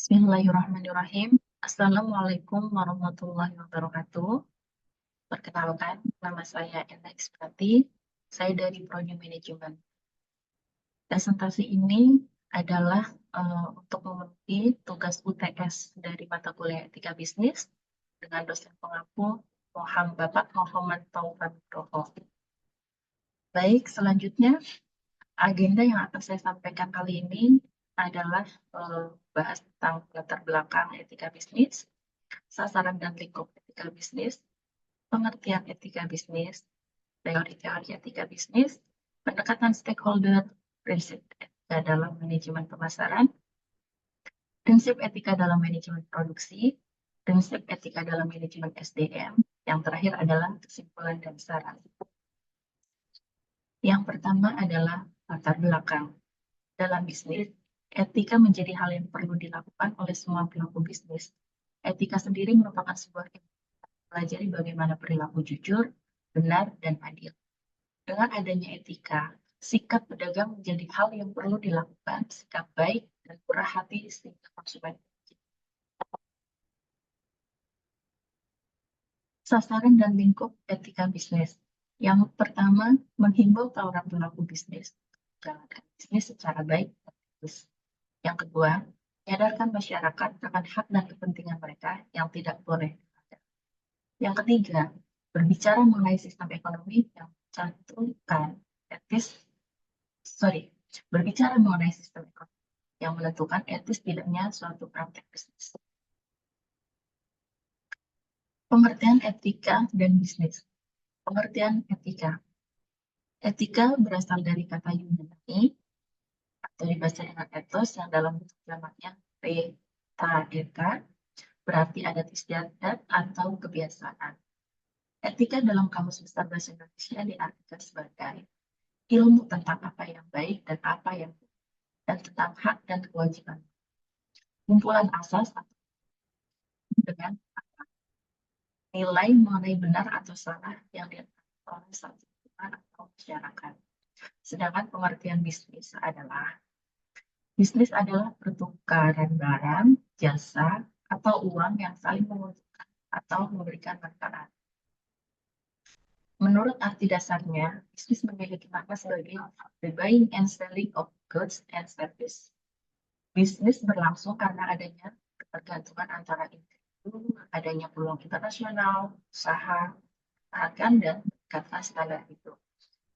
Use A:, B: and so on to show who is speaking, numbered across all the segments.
A: Bismillahirrahmanirrahim. Assalamualaikum warahmatullahi wabarakatuh. Perkenalkan, nama saya Enda Isprati. Saya dari Prodi Manajemen. Presentasi ini adalah untuk memenuhi tugas UTS dari mata kuliah Etika Bisnis dengan dosen pengampu Bapak Muhammad Taufan Nugroho. Baik, selanjutnya agenda yang akan saya sampaikan kali ini adalah bahas tentang latar belakang etika bisnis, sasaran dan lingkup etika bisnis, pengertian etika bisnis, teori-teori etika bisnis, pendekatan stakeholder, prinsip etika dalam manajemen pemasaran, prinsip etika dalam manajemen produksi, prinsip etika dalam manajemen SDM, yang terakhir adalah kesimpulan dan saran. Yang pertama adalah latar belakang. Dalam bisnis, etika menjadi hal yang perlu dilakukan oleh semua pelaku bisnis. Etika sendiri merupakan sebuah pelajari bagaimana perilaku jujur, benar, dan adil. Dengan adanya etika, sikap pedagang menjadi hal yang perlu dilakukan, sikap baik dan murah hati sehingga konsumen. Sasaran dan lingkup etika bisnis. Yang pertama, menghimbau para pelaku bisnis menjalankan bisnis secara baik dan etis. Yang kedua, menyadarkan masyarakat akan hak dan kepentingan mereka yang tidak boleh dilanggar. Yang ketiga, berbicara mengenai sistem ekonomi yang mencantumkan berbicara mengenai sistem ekonomi yang menentukan etis tidaknya suatu praktek bisnis. Pengertian etika dan bisnis. Pengertian etika. Etika berasal dari kata Yunani atau dibaca dengan ethos yang dalam bentuk jamaknya P-ta-eka, berarti adat istiadat atau kebiasaan. Etika dalam Kamus Besar Bahasa Indonesia diartikan sebagai ilmu tentang apa yang baik dan apa yang buruk, dan tentang hak dan kewajiban. Kumpulan asas dengan nilai mengenai benar atau salah yang dilakukan oleh satu lingkungan atau masyarakat. Sedangkan pengertian bisnis adalah pertukaran barang, jasa, atau uang yang saling menguntungkan atau memberikan manfaat. Menurut arti dasarnya, bisnis memiliki makna sebagai the buying and selling of goods and service. Bisnis berlangsung karena adanya ketergantungan antara individu, adanya peluang internasional, usaha, akan dan kata standar itu,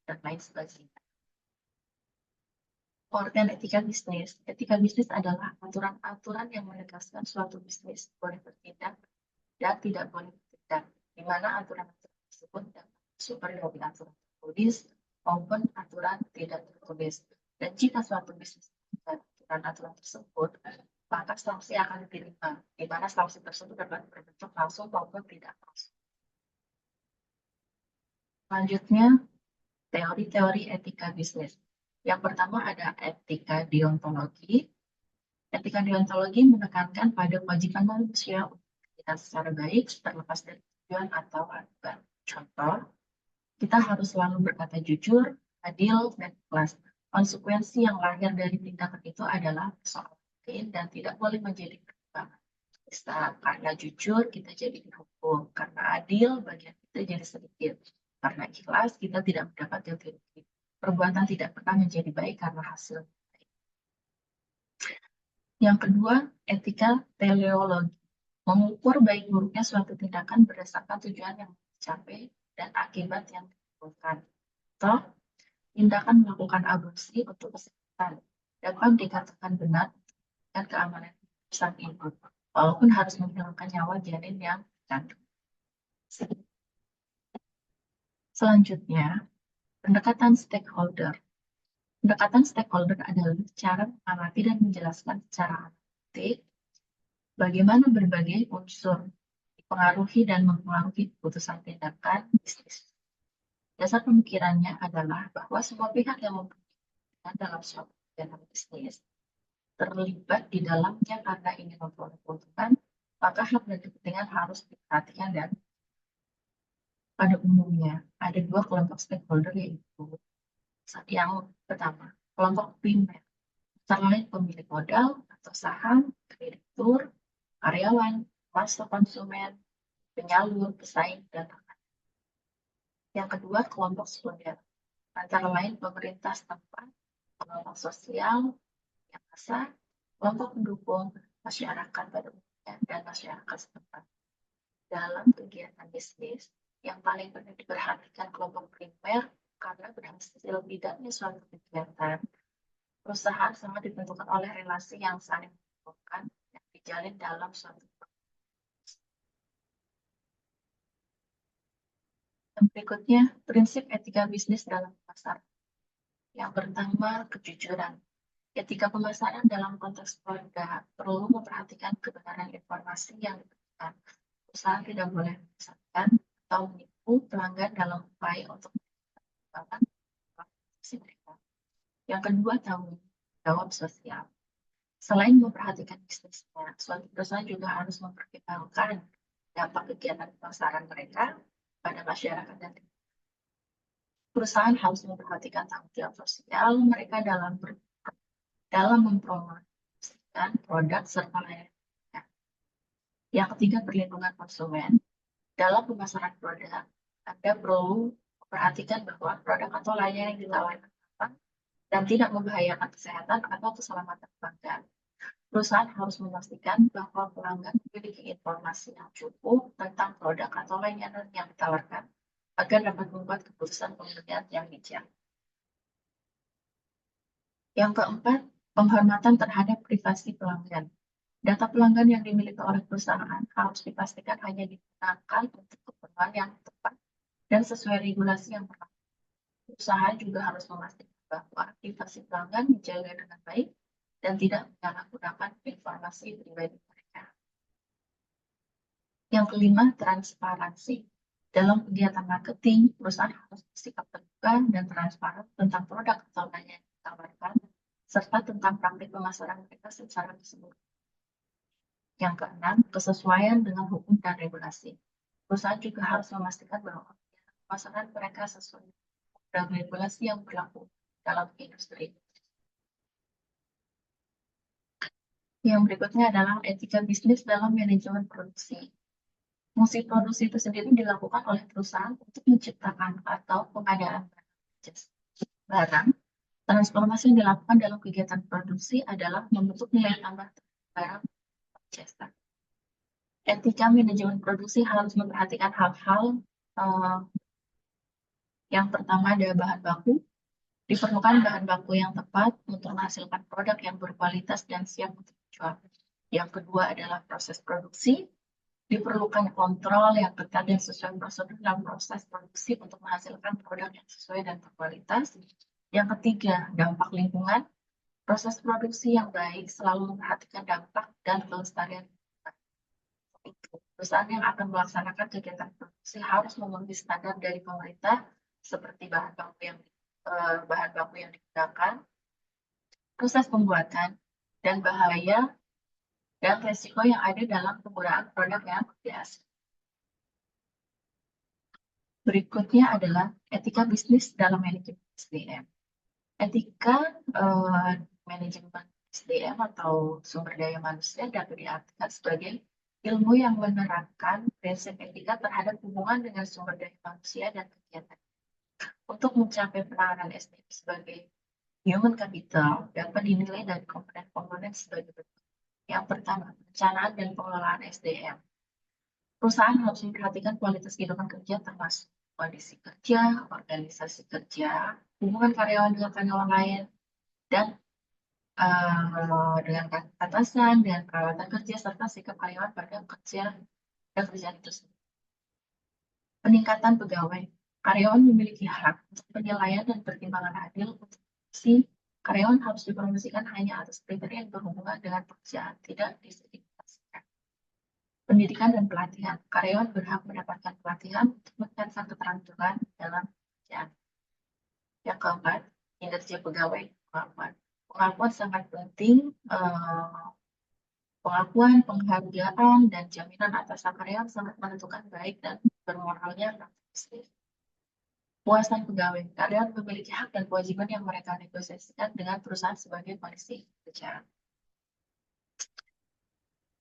A: dan lain sebagainya. Pengertian etika bisnis. Etika bisnis adalah aturan-aturan yang menegaskan suatu bisnis boleh bertindak dan tidak boleh bertindak, di mana aturan-aturan tersebut dapat masuk dari aturan tertulis maupun aturan tidak tertulis. Dan jika suatu bisnis aturan-aturan tersebut, maka sanksi akan diterima, di mana sanksi tersebut dapat berbentuk langsung maupun tidak langsung. Selanjutnya, teori-teori etika bisnis. Yang pertama ada etika deontologi. Etika deontologi menekankan pada kewajiban manusia untuk bertindak secara baik terlepas dari tujuan atau akibat. Contoh, kita harus selalu berkata jujur, adil, dan ikhlas. Konsekuensi yang lahir dari tindakan itu adalah persoalan lain dan tidak boleh menjadi pertimbangan. Karena jujur, kita jadi dihukum. Karena adil, bagian kita jadi sedikit. Karena ikhlas, kita tidak mendapat ganti rugi. Perbuatan tidak pernah menjadi baik karena hasil baik. Yang kedua, etika teleologi. Mengukur baik buruknya suatu tindakan berdasarkan tujuan yang dicapai dan akibat yang ditimbulkan. Contoh, tindakan melakukan aborsi untuk kesehatan dapat dikatakan benar dan keamanan sang ibu, walaupun harus menghilangkan nyawa janin yang dikandung. Selanjutnya, pendekatan stakeholder. Pendekatan stakeholder adalah cara mengamati dan menjelaskan secara analitik bagaimana berbagai unsur dipengaruhi dan mempengaruhi keputusan tindakan bisnis. Dasar pemikirannya adalah bahwa semua pihak yang mempunyai dalam suatu kegiatan bisnis terlibat di dalamnya karena ingin memperoleh keuntungan, maka hak dan kepentingan harus diperhatikan. Dan pada umumnya ada dua kelompok stakeholder, yaitu yang pertama kelompok primer, antara lain pemilik modal atau saham, kredit direktur, karyawan, masa konsumen, penyalur, pesaing, dan rekan. Yang kedua, kelompok sekunder, antara lain pemerintah setempat, kelompok sosial, yang besar, kelompok pendukung, masyarakat pada umumnya, dan masyarakat setempat. Dalam kegiatan bisnis, yang paling penting diperhatikan kelompok primer karena berhasil tidaknya suatu kegiatan, perusahaan sangat ditentukan oleh relasi yang saling menguntungkan yang dijalin dalam suatu. Yang berikutnya, prinsip etika bisnis dalam pasar. Yang pertama, kejujuran. Etika pemasaran dalam konteks produk perlu memperhatikan kebenaran informasi yang diberikan. Perusahaan tidak boleh menyesatkan atau menipu pelanggan dalam upaya untuk mengembangkan profesi mereka. Yang kedua, tanggung jawab sosial. Selain memperhatikan bisnisnya, suatu perusahaan juga harus mempertimbangkan dampak kegiatan pemasaran mereka pada masyarakat dan perusahaan harus memperhatikan tanggung jawab sosial mereka dalam mempromosikan produk serta layanan. Yang ketiga, perlindungan konsumen. Dalam pemasaran produk, Anda perlu memperhatikan bahwa produk atau layanan yang ditawarkan aman dan tidak membahayakan kesehatan atau keselamatan pelanggan. Perusahaan harus memastikan bahwa pelanggan memiliki informasi yang cukup tentang produk atau layanan yang ditawarkan agar dapat membuat keputusan pembelian yang bijak. Yang keempat, penghormatan terhadap privasi pelanggan. Data pelanggan yang dimiliki oleh perusahaan harus dipastikan hanya digunakan untuk keperluan yang tepat dan sesuai regulasi yang berlaku. Perusahaan juga harus memastikan bahwa privasi pelanggan dijaga dengan baik dan tidak menyalahgunakan informasi pribadi mereka. Yang kelima, transparansi. Dalam kegiatan marketing, perusahaan harus bersikap terbuka dan transparan tentang produk atau layanan yang ditawarkan, serta tentang praktik pemasaran mereka secara keseluruhan. Yang keenam, kesesuaian dengan hukum dan regulasi. Perusahaan juga harus memastikan bahwa pemasaran mereka sesuai dengan regulasi yang berlaku dalam industri. Yang berikutnya adalah etika bisnis dalam manajemen produksi. Fungsi produksi itu sendiri dilakukan oleh perusahaan untuk menciptakan atau pengadaan barang. Transformasi yang dilakukan dalam kegiatan produksi adalah membentuk nilai tambah barang jasa. Etika manajemen produksi harus memperhatikan hal-hal yang pertama ada bahan baku. Diperlukan bahan baku yang tepat untuk menghasilkan produk yang berkualitas dan siap untuk dijual. Yang kedua adalah proses produksi. Diperlukan kontrol yang ketat dan sesuai prosedur dalam proses produksi untuk menghasilkan produk yang sesuai dan berkualitas. Yang ketiga, dampak lingkungan. Proses produksi yang baik selalu memperhatikan dampak dan kelestarian. Perusahaan yang akan melaksanakan kegiatan produksi harus memenuhi standar dari pemerintah seperti bahan baku yang digunakan, proses pembuatan, dan bahaya dan resiko yang ada dalam penggunaan produk yang dihasilkan. Berikutnya adalah etika bisnis dalam manajemen SDM. Etika manajemen SDM atau sumber daya manusia dapat diartikan sebagai ilmu yang menerapkan prinsip etika terhadap hubungan dengan sumber daya manusia dan kegiatan. Untuk mencapai penanganan SDM sebagai human capital dapat dinilai dari komponen-komponen sebagai berikut. Yang pertama, perencanaan dan pengelolaan SDM. Perusahaan harus memperhatikan kualitas kehidupan kerja termasuk kondisi kerja, organisasi kerja, hubungan karyawan dengan karyawan lain, dan dengan atasan, dan perawatan kerja, serta sikap karyawan pada kerjaan itu sendiri. Peningkatan pegawai. Karyawan memiliki hak untuk penilaian dan pertimbangan adil untuk si karyawan harus dipromosikan hanya atas kriteria yang berhubungan dengan pekerjaan, tidak diskriminasikan. Pendidikan dan pelatihan. Karyawan berhak mendapatkan pelatihan untuk meningkatkan keterampilan dalam pekerjaan. Yang keempat, kinerja pegawai pengakuan. Pengakuan sangat penting. Pengakuan, penghargaan, dan jaminan atasan karyawan sangat menentukan baik dan bermoralnya bisnis. Puasan pegawai. Karyawan memiliki hak dan kewajiban yang mereka negosiasikan dengan perusahaan sebagai kondisi pekerjaan.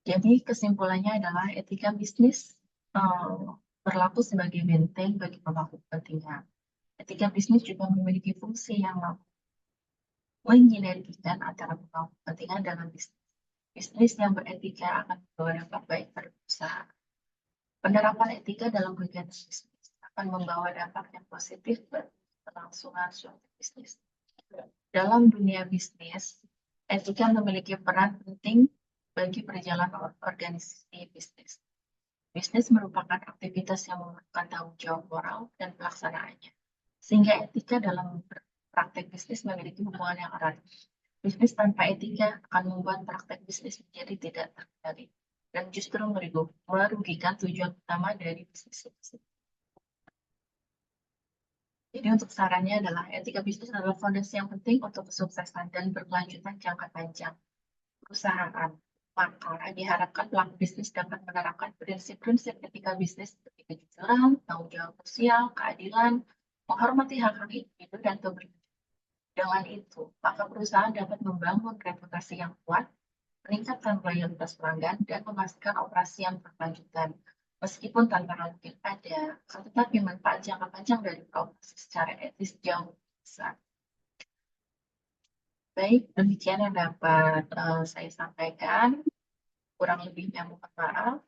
A: Jadi kesimpulannya adalah etika bisnis berlaku sebagai benteng bagi pemangku kepentingan. Etika bisnis juga memiliki fungsi yang mampu menyinergikan antara pemangku kepentingan dalam bisnis. Bisnis yang beretika akan membawa dampak baik pada perusahaan. Penerapan etika dalam kegiatan bisnis akan membawa dampak yang positif bagi kelangsungan suatu bisnis. Dalam dunia bisnis, etika memiliki peran penting bagi perjalanan organisasi bisnis. Bisnis merupakan aktivitas yang memerlukan tanggung jawab moral dan pelaksanaannya, sehingga etika dalam praktek bisnis memiliki hubungan yang erat. Bisnis tanpa etika akan membuat praktek bisnis menjadi tidak terkendali dan justru merugikan tujuan utama dari bisnis itu. Jadi untuk sarannya adalah etika bisnis adalah fondasi yang penting untuk kesuksesan dan berkelanjutan jangka panjang perusahaan. Maka diharapkan pelaku bisnis dapat menerapkan prinsip-prinsip etika bisnis seperti kejujuran, tanggung jawab sosial, keadilan, menghormati hak-hak individu, dan keberlanjutan. Dengan itu, maka perusahaan dapat membangun reputasi yang kuat, meningkatkan loyalitas pelanggan, dan memastikan operasi yang berkelanjutan. Meskipun tantangan mungkin ada, tetapi manfaat jangka panjang dari beroperasi secara etis jauh besar. Baik, demikian yang dapat saya sampaikan. Kurang lebihnya mohon maaf.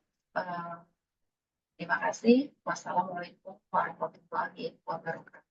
A: Terima kasih. Wassalamualaikum warahmatullahi wabarakatuh.